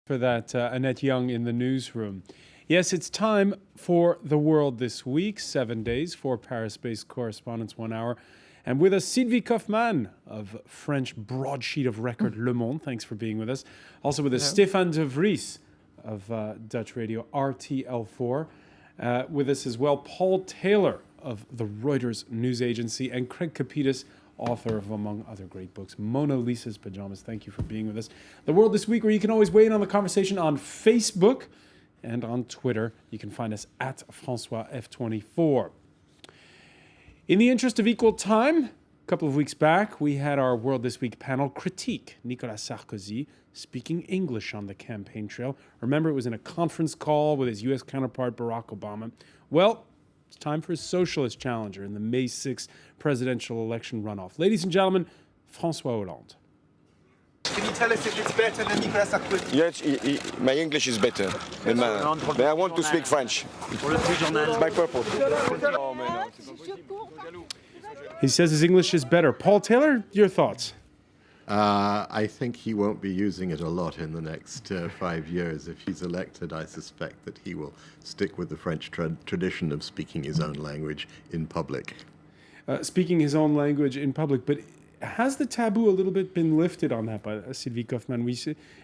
For that, Annette Young in the newsroom. Yes, it's time for The World This Week, 7 days, 4 Paris-based correspondents, 1 hour. And with us, Sylvie Kaufmann of French broadsheet of record Le Monde. Thanks for being with us. Also with us, Stéphane de Vries of Dutch radio RTL4. With us as well, Paul Taylor of the Reuters news agency, and Craig Capitas, author of, among other great books, Mona Lisa's Pajamas. Thank you for being with us. The World This Week, where you can always weigh in on the conversation on Facebook and on Twitter. You can find us at François F24. In the interest of equal time, a couple of weeks back, we had our World This Week panel critique Nicolas Sarkozy speaking English on the campaign trail. Remember, it was in a conference call with his U.S. counterpart, Barack Obama. Well, it's time for his socialist challenger in the May 6th presidential election runoff. Ladies and gentlemen, François Hollande. Can you tell us if it's better than Nicolas Sarkozy? Yes, my English is better. But I want to speak French. It's my purpose. He says his English is better. Paul Taylor, your thoughts? I think he won't be using it a lot in the next 5 years. If he's elected, I suspect that he will stick with the French tradition of speaking his own language in public. Speaking his own language in public, but has the taboo a little bit been lifted on that by Sylvie Kaufmann?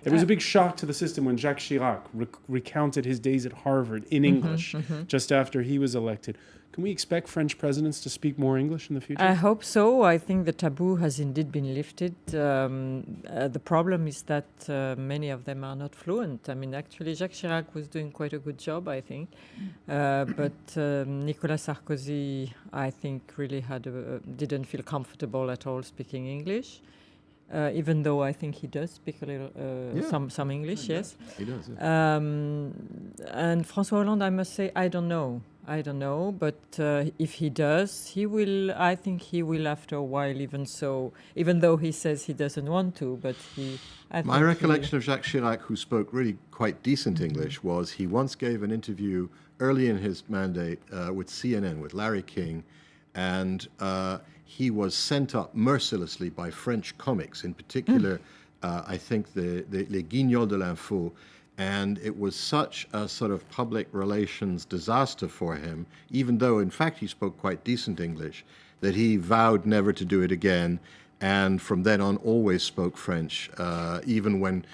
It was a big shock to the system when Jacques Chirac recounted his days at Harvard in English just after he was elected. Can we expect French presidents to speak more English in the future? I hope so. I think the taboo has indeed been lifted. The problem is that many of them are not fluent. I mean, actually, Jacques Chirac was doing quite a good job, I think. But Nicolas Sarkozy, I think, really didn't feel comfortable at all speaking English. Even though I think he does speak a little, some English, yes. He does. Yeah. And François Hollande, I must say, I don't know, but if he does, I think he will after a while, even though he says he doesn't want to, but My recollection of Jacques Chirac, who spoke really quite decent English, was he once gave an interview early in his mandate with CNN, with Larry King, and he was sent up mercilessly by French comics, in particular, I think Les Guignols de l'Info. And it was such a sort of public relations disaster for him, even though, in fact, he spoke quite decent English, that he vowed never to do it again. And from then on, always spoke French, even when,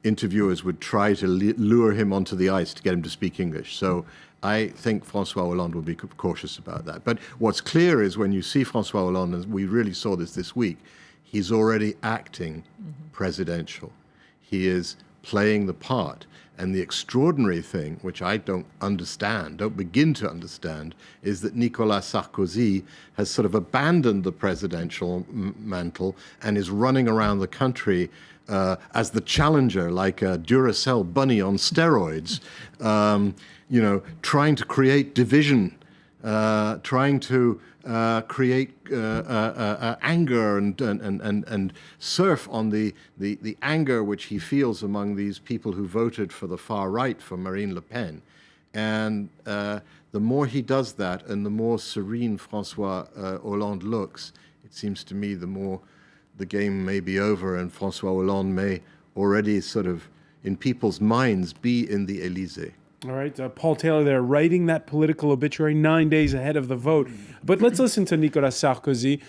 interviewers would try to lure him onto the ice to get him to speak English. So I think François Hollande will be cautious about that. But what's clear is when you see François Hollande, and we really saw this week, he's already acting presidential. He is playing the part. And the extraordinary thing, which I don't begin to understand, is that Nicolas Sarkozy has sort of abandoned the presidential mantle and is running around the country as the challenger, like a Duracell bunny on steroids, trying to create division, trying to create anger and surf on the anger which he feels among these people who voted for the far right, for Marine Le Pen. And the more he does that and the more serene François Hollande looks, it seems to me the more the game may be over and François Hollande may already sort of, in people's minds, be in the Élysée. All right, Paul Taylor there, writing that political obituary 9 days ahead of the vote. But let's listen to Nicolas Sarkozy.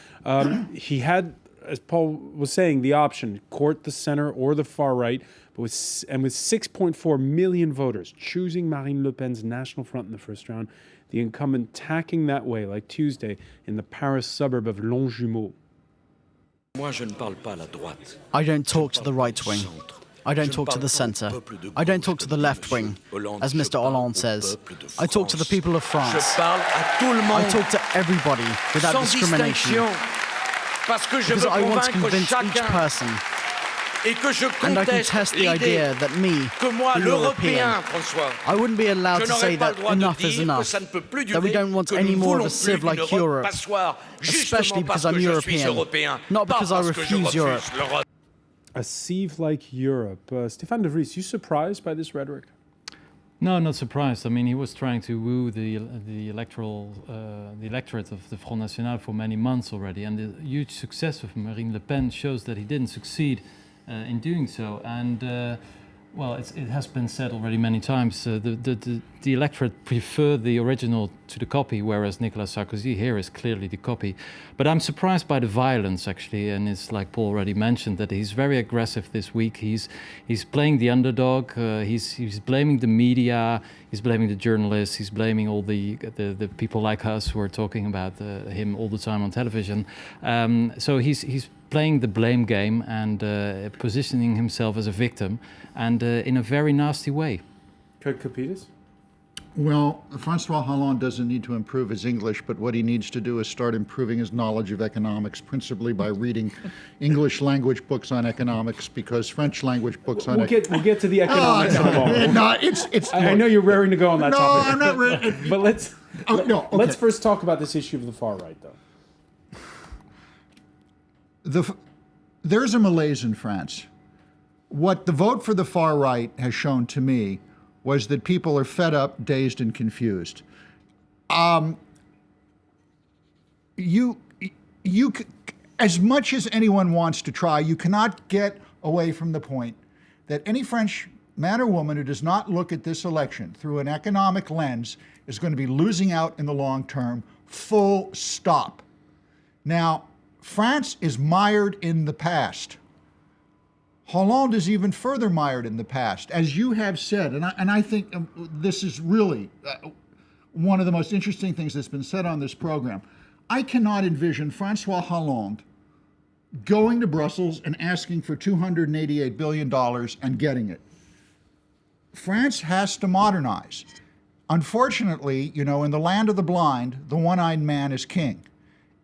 He had, as Paul was saying, the option, court the center or the far right, but with 6.4 million voters choosing Marine Le Pen's National Front in the first round, the incumbent tacking that way, like Tuesday, in the Paris suburb of Longjumeau. I don't talk to the right wing. I don't talk to the centre. I don't talk to the left wing, as Mr. Hollande says. I talk to the people of France. I talk to everybody without discrimination. Because I want to convince each person. And I can test the idea that me, the European, I wouldn't be allowed to say that enough is enough, that we don't want any more of a sieve like Europe, especially because I'm European, not because I refuse Europe. A sieve like Europe. Stéphane de Vries, you surprised by this rhetoric? No, not surprised. I mean, he was trying to woo the electorate of the Front National for many months already, and the huge success of Marine Le Pen shows that he didn't succeed in doing so. And Well, it has been said already many times. The electorate prefer the original to the copy, whereas Nicolas Sarkozy here is clearly the copy. But I'm surprised by the violence, actually, and it's like Paul already mentioned that he's very aggressive this week. He's playing the underdog. He's blaming the media. He's blaming the journalists. He's blaming all the people like us who are talking about him all the time on television. So he's playing the blame game and positioning himself as a victim, and in a very nasty way. Craig Capitas? Well, François Hollande doesn't need to improve his English, but what he needs to do is start improving his knowledge of economics, principally by reading English language books on economics, because French language books on We'll get to the economics in a moment. No, it's. I know you're raring to go on that No, topic. I'm not ready. But let's Okay. let's first talk about this issue of the far right, though. There's a malaise in France. What the vote for the far right has shown to me was that people are fed up, dazed, and confused. As much as anyone wants to try, you cannot get away from the point that any French man or woman who does not look at this election through an economic lens is going to be losing out in the long term, full stop. Now, France is mired in the past. Hollande is even further mired in the past, as you have said, and I think this is really one of the most interesting things that's been said on this program. I cannot envision François Hollande going to Brussels and asking for $288 billion and getting it. France has to modernize. Unfortunately, in the land of the blind, the one-eyed man is king.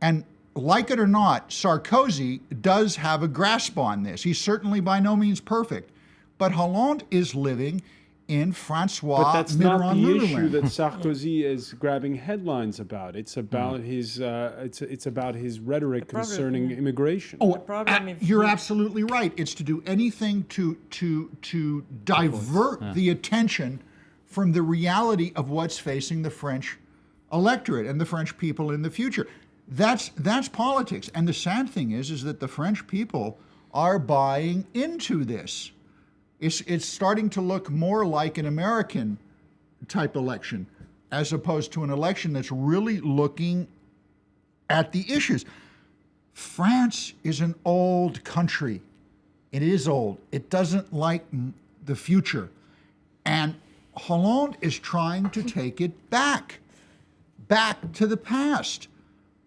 And like it or not, Sarkozy does have a grasp on this. He's certainly by no means perfect. But Hollande is living in François But that's not the Mitterrand issue Mutterland. that Sarkozy is grabbing headlines about. It's about his it's about his rhetoric concerning immigration. Oh, problem if you're you- absolutely right. It's to do anything to divert the attention from the reality of what's facing the French electorate and the French people in the future. That's politics. And the sad thing is that the French people are buying into this. It's starting to look more like an American type election as opposed to an election that's really looking at the issues. France is an old country. It is old. It doesn't like the future. And Hollande is trying to take it back to the past.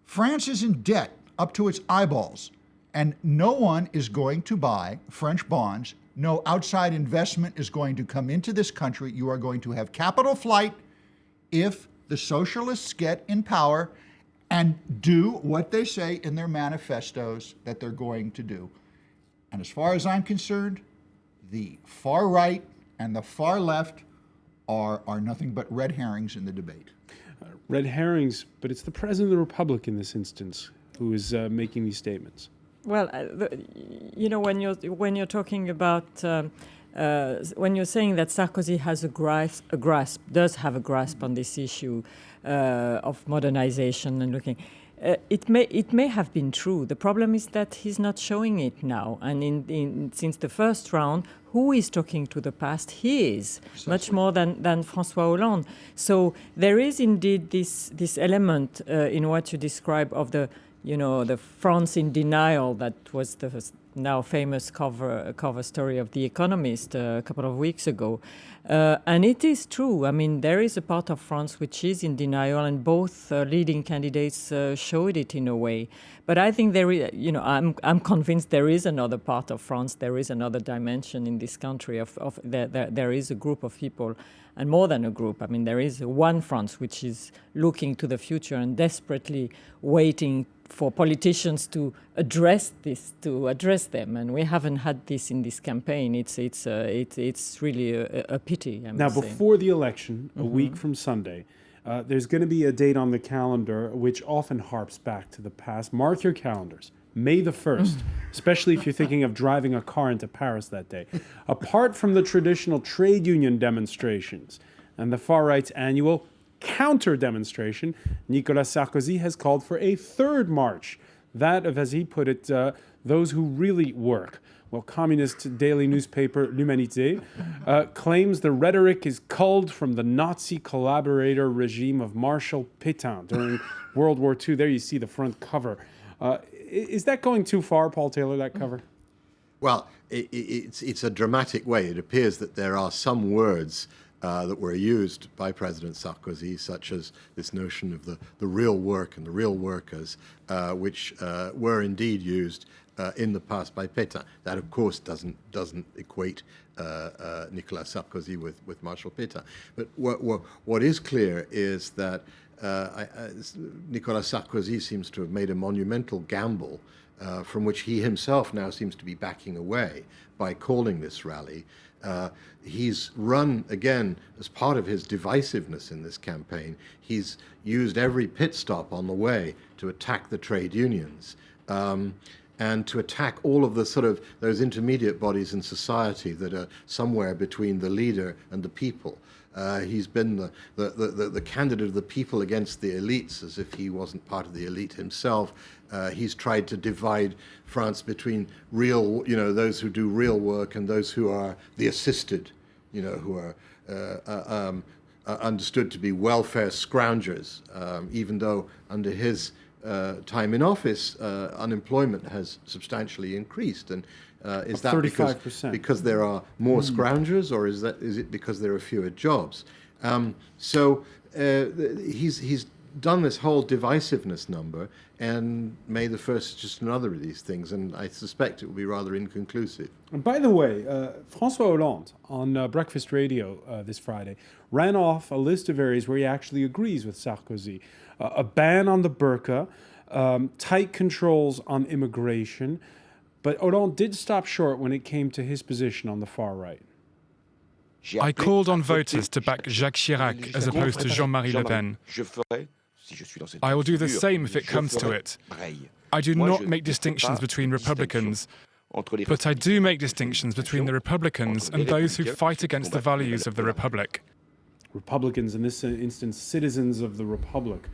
France is in debt up to its eyeballs, and no one is going to buy French bonds. No outside investment is going to come into this country. You are going to have capital flight if the socialists get in power and do what they say in their manifestos that they're going to do. And as far as I'm concerned, the far right and the far left are nothing but red herrings in the debate. Red herrings, but it's the president of the Republic in this instance who is making these statements. Well, when you're talking about when you're saying that Sarkozy has does have a grasp on this issue of modernization and looking, it may have been true. The problem is that he's not showing it now. And since the first round, who is talking to the past? He is much more than François Hollande. So there is indeed this element in what you describe of the France in denial that was the now famous cover story of The Economist a couple of weeks ago. And it is true. I mean, there is a part of France which is in denial, and both leading candidates showed it in a way. But I think there is, I'm convinced there is another part of France, there is another dimension in this country there is a group of people, and more than a group. I mean, there is one France which is looking to the future and desperately waiting for politicians to address them, and we haven't had this in this campaign. It's really a pity. Now, before the election, a week from Sunday, there's going to be a date on the calendar which often harps back to the past. Mark your calendars. May the 1st, especially if you're thinking of driving a car into Paris that day. Apart from the traditional trade union demonstrations and the far right's annual counter-demonstration, Nicolas Sarkozy has called for a third march, that of, as he put it, those who really work. Well, communist daily newspaper L'Humanité claims the rhetoric is culled from the Nazi collaborator regime of Marshal Pétain during World War II. There you see the front cover. Is that going too far, Paul Taylor, that cover? Well, it's a dramatic way. It appears that there are some words that were used by President Sarkozy, such as this notion of the real work and the real workers, which were indeed used in the past by Pétain. That, of course, doesn't equate Nicolas Sarkozy with Marshal Pétain. But what is clear is that Nicolas Sarkozy seems to have made a monumental gamble from which he himself now seems to be backing away by calling this rally. He's run, again, as part of his divisiveness in this campaign, he's used every pit stop on the way to attack the trade unions and to attack all of the sort of those intermediate bodies in society that are somewhere between the leader and the people. He's been the candidate of the people against the elites, as if he wasn't part of the elite himself. He's tried to divide France between real, those who do real work and those who are the assisted, who are understood to be welfare scroungers, even though under his time in office, unemployment has substantially increased. And is that 35%. because there are more scroungers, or is it because there are fewer jobs? So he's done this whole divisiveness number, and May the 1st is just another of these things, and I suspect it will be rather inconclusive. And by the way, François Hollande on Breakfast Radio this Friday ran off a list of areas where he actually agrees with Sarkozy. A ban on the burqa, tight controls on immigration, but Hollande did stop short when it came to his position on the far right. I called on voters to back Jacques Chirac as opposed to Jean-Marie Le Pen. I will do the same if it comes to it. I do not make distinctions between Republicans, but I do make distinctions between the Republicans and those who fight against the values of the Republic. Republicans, in this instance, citizens of the Republic.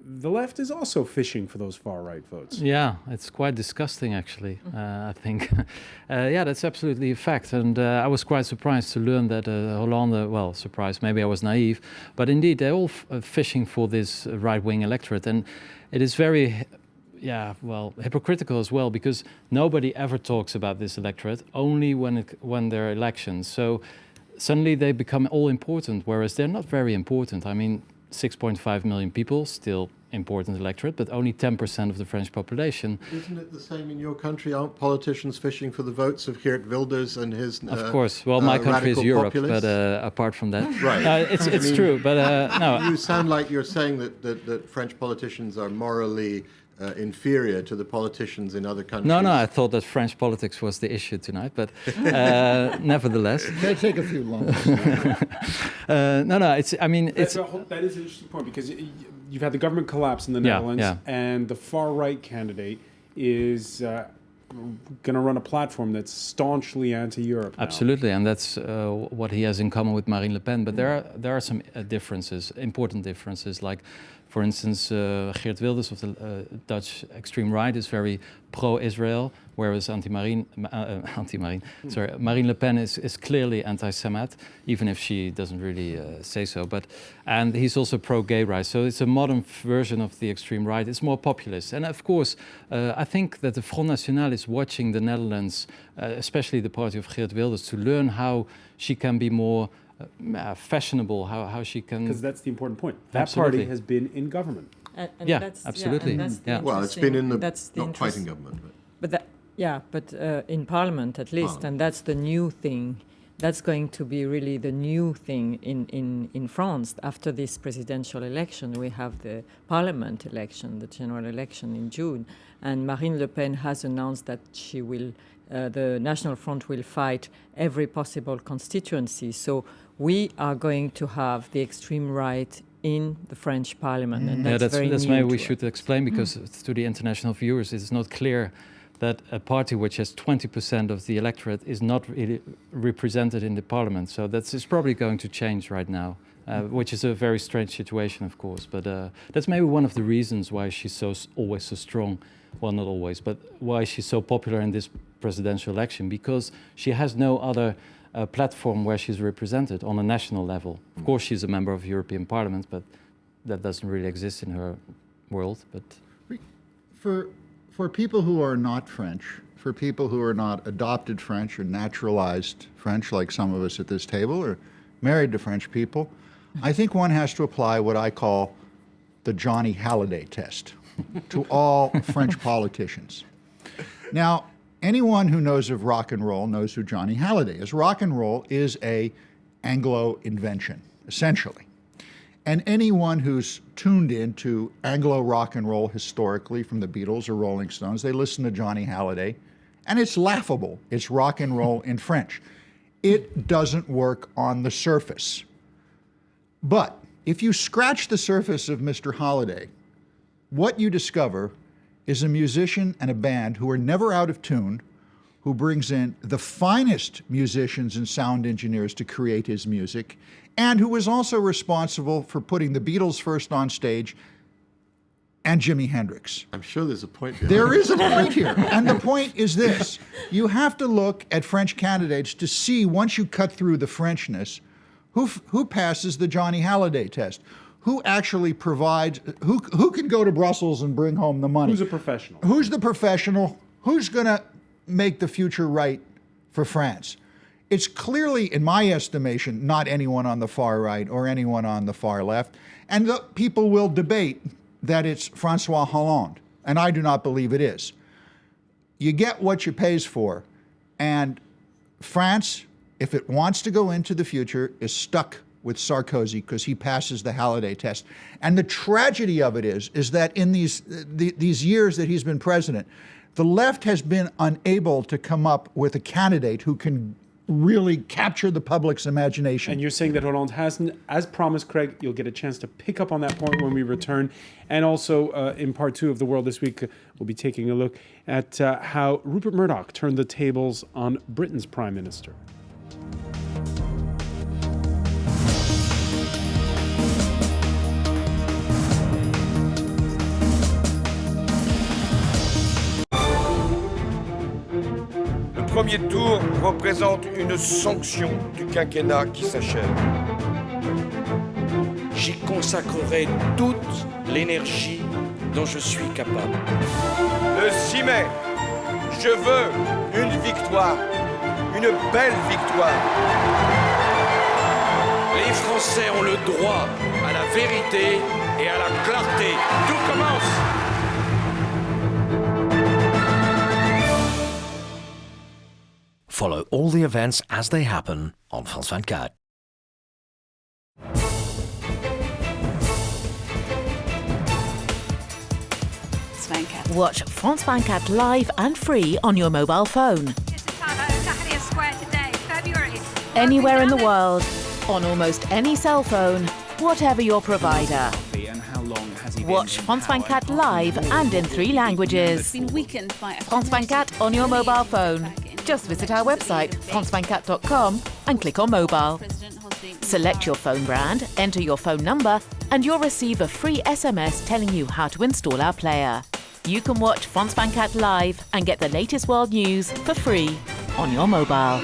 The left is also fishing for those far-right votes. Yeah, it's quite disgusting, actually, I think. Yeah, that's absolutely a fact. And I was quite surprised to learn that Hollande, well, surprised, maybe I was naive, but indeed they're all fishing for this right-wing electorate. And it is very, hypocritical as well, because nobody ever talks about this electorate, only when there are elections. So suddenly they become all important, whereas they're not very important. I mean, 6.5 million people, still important electorate, but only 10% of the French population. Isn't it the same in your country? Aren't politicians fishing for the votes of Geert Wilders and his Of course. Well, my country is Europe, populists? But apart from that. Right. It's true, but no. You sound like you're saying that French politicians are morally inferior to the politicians in other countries. No, I thought that French politics was the issue tonight, but nevertheless. It may take a few lumps. That is an interesting point, because you've had the government collapse in the Netherlands, and the far-right candidate is going to run a platform that's staunchly anti-Europe now. Absolutely, and that's what he has in common with Marine Le Pen. But there are some differences, important differences, like, for instance, Geert Wilders of the Dutch extreme right is very pro-Israel, whereas Marine Le Pen is clearly anti-Semite, even if she doesn't really say so. And he's also pro-gay rights. So it's a modern version of the extreme right. It's more populist. And of course, I think that the Front National is watching the Netherlands, especially the party of Geert Wilders, to learn how she can be more fashionable, how she can... Because that's the important point. That party has been in government. And that's absolutely. Well, it's been in not quite in government. But in Parliament at least, and that's the new thing. That's going to be really the new thing in France. After this presidential election, we have the Parliament election, the general election in June, and Marine Le Pen has announced that she will, the National Front will fight every possible constituency. So we are going to have the extreme right in the French Parliament, and that's very that's new maybe we to should explain, because to the international viewers it's not clear that a party which has 20% of the electorate is not really represented in the parliament. So it's probably going to change right now, which is a very strange situation, of course. But that's maybe one of the reasons why she's always so strong. Well, not always, but why she's so popular in this presidential election, because she has no other platform where she's represented on a national level. Of course, she's a member of the European Parliament, but that doesn't really exist in her world. But for people who are not French, for people who are not adopted French or naturalized French, like some of us at this table, or married to French people, I think one has to apply what I call the Johnny Hallyday test to all French politicians. Now, anyone who knows of rock and roll knows who Johnny Hallyday is. Rock and roll is an Anglo invention, essentially. And anyone who's tuned into Anglo rock and roll historically, from the Beatles or Rolling Stones, they listen to Johnny Hallyday, and it's laughable. It's rock and roll in French. It doesn't work on the surface. But if you scratch the surface of Mr. Hallyday, what you discover is a musician and a band who are never out of tune, who brings in the finest musicians and sound engineers to create his music, and who was also responsible for putting the Beatles first on stage and Jimi Hendrix. I'm sure there's a point here. There is a point here. And the point is this. You have to look at French candidates to see, once you cut through the Frenchness, who passes the Johnny Hallyday test. Who actually provides, who can go to Brussels and bring home the money? Who's a professional? Who's the professional? Who's going to make the future right for France? It's clearly, in my estimation, not anyone on the far right or anyone on the far left. And people will debate that it's François Hollande, and I do not believe it is. You get what you pays for, and France, if it wants to go into the future, is stuck with Sarkozy because he passes the Hallyday test. And the tragedy of it is that in these years that he's been president, the left has been unable to come up with a candidate who can really capture the public's imagination. And you're saying that Hollande hasn't. As promised, Craig, you'll get a chance to pick up on that point when we return. And also, in part 2 of The World This Week, we'll be taking a look at how Rupert Murdoch turned the tables on Britain's Prime Minister. Le premier tour représente une sanction du quinquennat qui s'achève. J'y consacrerai toute l'énergie dont je suis capable. Le 6 mai, je veux une victoire, une belle victoire. Les Français ont le droit à la vérité et à la clarté. Tout commence! Follow all the events as they happen on France 24. Watch France 24 live and free on your mobile phone. Anywhere in the world, on almost any cell phone, whatever your provider. Watch France 24 live and in 3 languages. France 24 on your mobile phone. Just visit our website, france24.com, and click on mobile. Select your phone brand, enter your phone number, and you'll receive a free SMS telling you how to install our player. You can watch France 24 live and get the latest world news for free on your mobile.